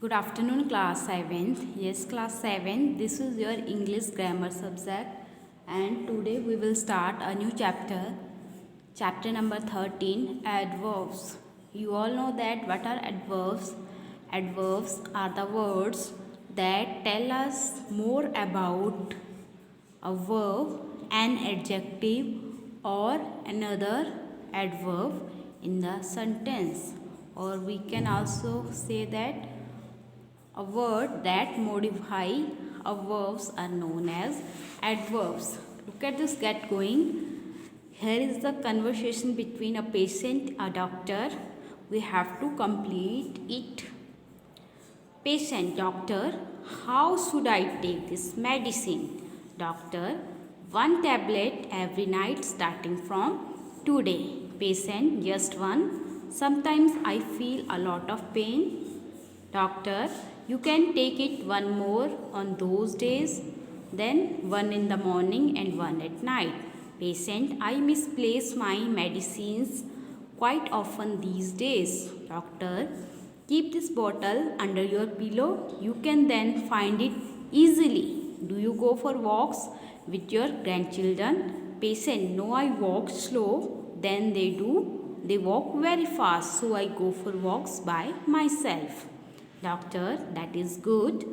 Good afternoon, class 7th. Yes, class 7. This is your English grammar subject, and today we will start a new chapter. Chapter number 13, adverbs. You all know that what are adverbs? Adverbs are the words that tell us more about a verb, an adjective, or another adverb in the sentence. Or we can also say that a word that modify a verbs are known as adverbs. Look at this get going. Here is the conversation between a patient, a doctor. We have to complete it. Patient, doctor, how should I take this medicine? Doctor, one tablet every night starting from today. Patient, just one. Sometimes I feel a lot of pain. Doctor, you can take it one more on those days, then one in the morning and one at night. Patient, I misplace my medicines quite often these days. Doctor, keep this bottle under your pillow. You can then find it easily. Do you go for walks with your grandchildren? Patient, no, I walk slow. Then they do. They walk very fast, so I go for walks by myself. Doctor, that is good.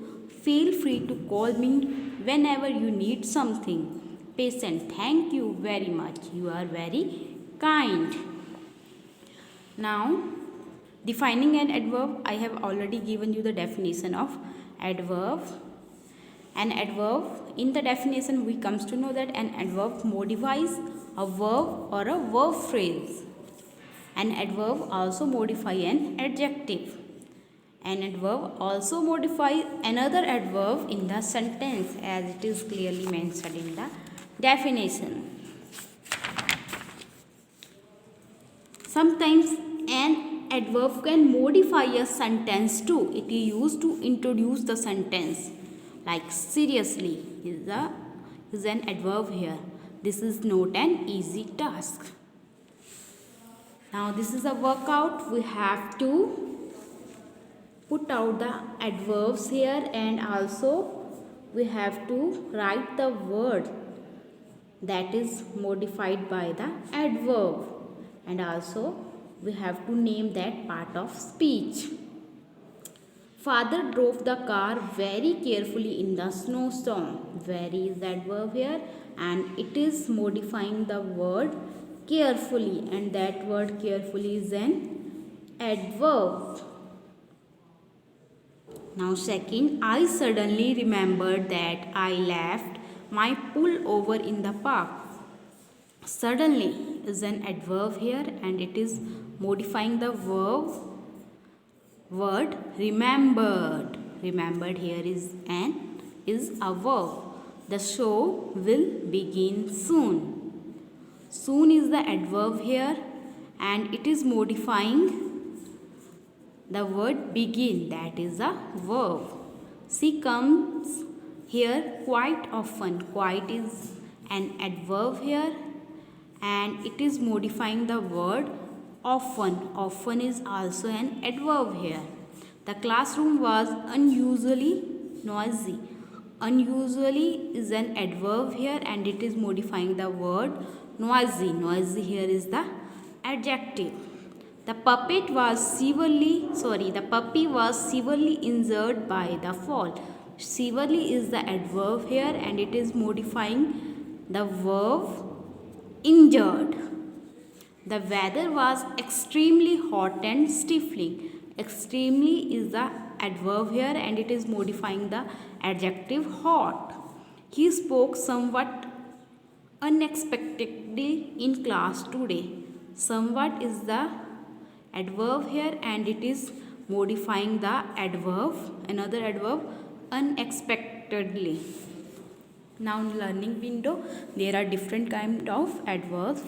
Feel free to call me whenever you need something. Patient, thank you very much. You are very kind. Now, defining an adverb, I have already given you the definition of adverb. An adverb, in the definition, we comes to know that an adverb modifies a verb or a verb phrase. An adverb also modify an adjective. An adverb also modifies another adverb in the sentence as it is clearly mentioned in the definition. Sometimes an adverb can modify a sentence too. It is used to introduce the sentence. Like seriously is an adverb here. This is not an easy task. Now this is a workout. We have to put out the adverbs here, and also we have to write the word that is modified by the adverb, and also we have to name that part of speech. Father drove the car very carefully in the snowstorm. Very is the adverb here, and it is modifying the word carefully, and that word carefully is an adverb. Now second, I suddenly remembered that I left my pullover in the park. Suddenly is an adverb here, and it is modifying the word remembered. Remembered here is a verb. The show will begin soon. Soon is the adverb here, and it is modifying the word begin, that is a verb. She comes here quite often. Quite is an adverb here, and it is modifying the word often. Often is also an adverb here. The classroom was unusually noisy. Unusually is an adverb here, and it is modifying the word noisy. Noisy here is the adjective. The puppy was severely injured by the fall. Severely is the adverb here, and it is modifying the verb injured. The weather was extremely hot and stifling. Extremely is the adverb here, and it is modifying the adjective hot. He spoke somewhat unexpectedly in class today. Somewhat is the adverb here, and it is modifying the adverb, another adverb, unexpectedly. Now in learning window, there are different kind of adverbs.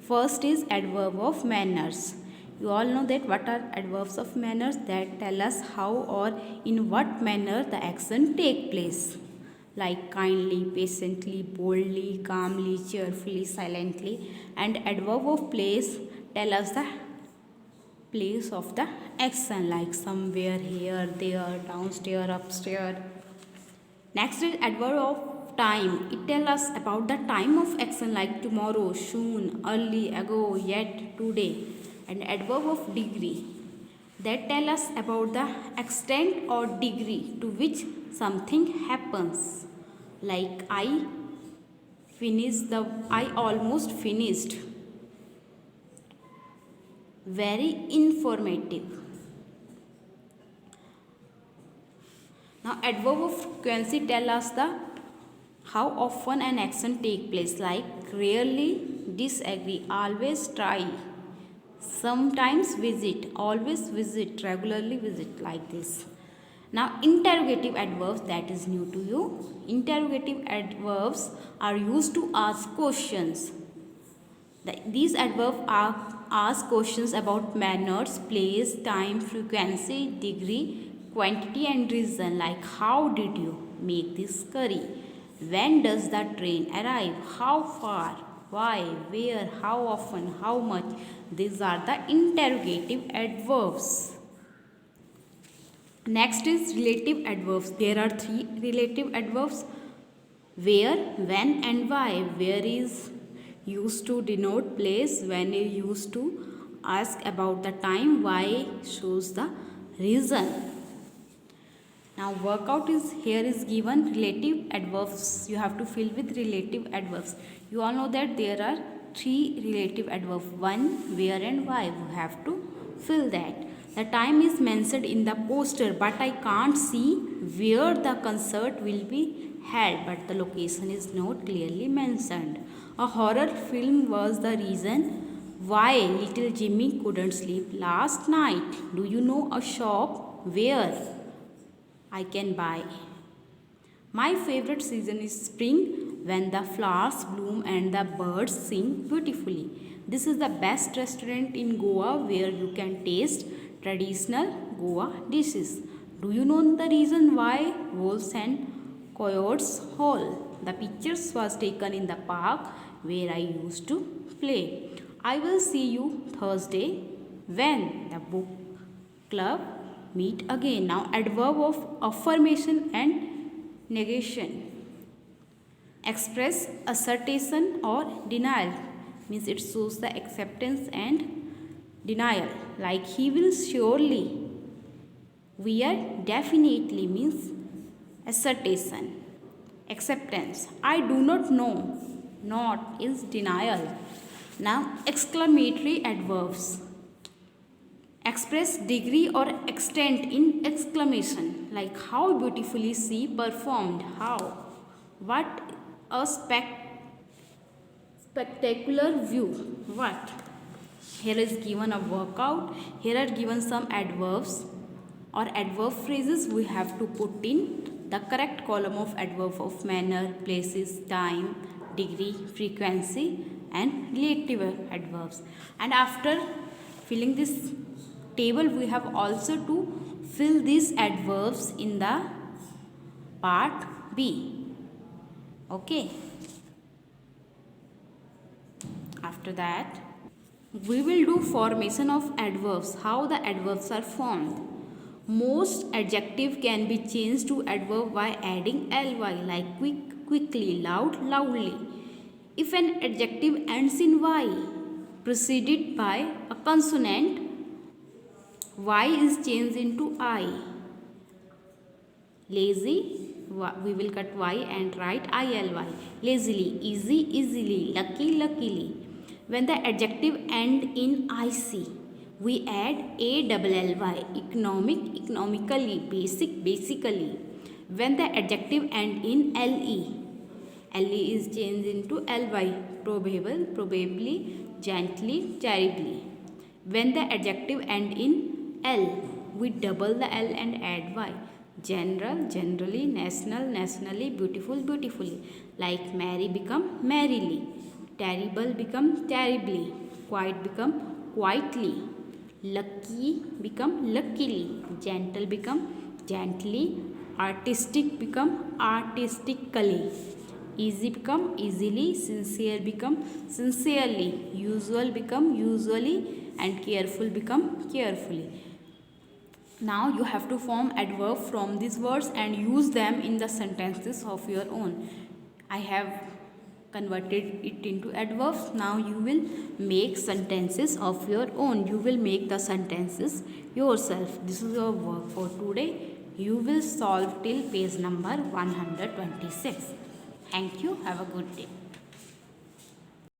First is adverb of manners. You all know that what are adverbs of manners? That tell us how or in what manner the action take place. Like kindly, patiently, boldly, calmly, cheerfully, silently. And adverb of place tell us the place of the action, like somewhere, here, there, downstairs, upstairs. Next is adverb of time. It tells us about the time of action, like tomorrow, soon, early, ago, yet, today. And adverb of degree, that tell us about the extent or degree to which something happens, like I almost finished. Very informative. Now adverb of frequency tell us the how often an action take place, like rarely, disagree, always, try, sometimes, visit, always visit, regularly visit, like this. Now interrogative adverbs, that is new to you. Interrogative adverbs are used to ask questions. These adverbs ask questions about manners, place, time, frequency, degree, quantity and reason, like how did you make this curry? When does the train arrive? How far? Why? Where? How often? How much? These are the interrogative adverbs. Next is relative adverbs. There are 3 relative adverbs: where, when and why. Where is used to denote place, when is used to ask about the time, why shows the reason. Now workout is here is given relative adverbs. You have to fill with relative adverbs. You all know that there are 3 relative adverbs: when, where and why. You have to fill that. The time is mentioned in the poster, but I can't see where the concert will be held, but the location is not clearly mentioned. A horror film was the reason why little Jimmy couldn't sleep last night. Do you know a shop where I can buy? My favorite season is spring, when the flowers bloom and the birds sing beautifully. This is the best restaurant in Goa where you can taste traditional Goa dishes. Do you know the reason why wolves and coyotes howl? The pictures was taken in the park where I used to play. I will see you Thursday when the book club meet again. Now adverb of affirmation and negation. Express assertion or denial, means it shows the acceptance and denial, like he will surely, we are definitely, means assertion. Acceptance, I do not know, not is denial. Now exclamatory adverbs express degree or extent in exclamation, like how beautifully she performed, how, what a spectacular view, what. Here is given a workout. Here are given some adverbs or adverb phrases. We have to put in the correct column of adverb of manner, places, time, degree, frequency and relative adverbs. And after filling this table, we have also to fill these adverbs in the part B. Okay. After that, we will do formation of adverbs, how the adverbs are formed. Most adjective can be changed to adverb by adding ly, like quick, quickly, loud, loudly. If an adjective ends in y, preceded by a consonant, y is changed into I. Lazy, we will cut y and write ILY. Lazily, easy, easily, lucky, luckily. When the adjective end in IC, we add ALLY. Economic, economically, basic, basically. When the adjective end in LE is changed into LY. Probable, probably, gently, terribly. When the adjective end in L, we double the L and add Y. General, generally, national, nationally, beautiful, beautifully. Like merry become merrily, terrible become terribly, quiet become quietly, lucky become luckily, gentle become gently, artistic become artistically, easy become easily, sincere become sincerely, usual become usually, and careful become carefully. Now you have to form adverb from these words and use them in the sentences of your own. I have converted it into adverbs. Now you will make sentences of your own. You will make the sentences yourself. This is your work for today. You will solve till page number 126. Thank you. Have a good day.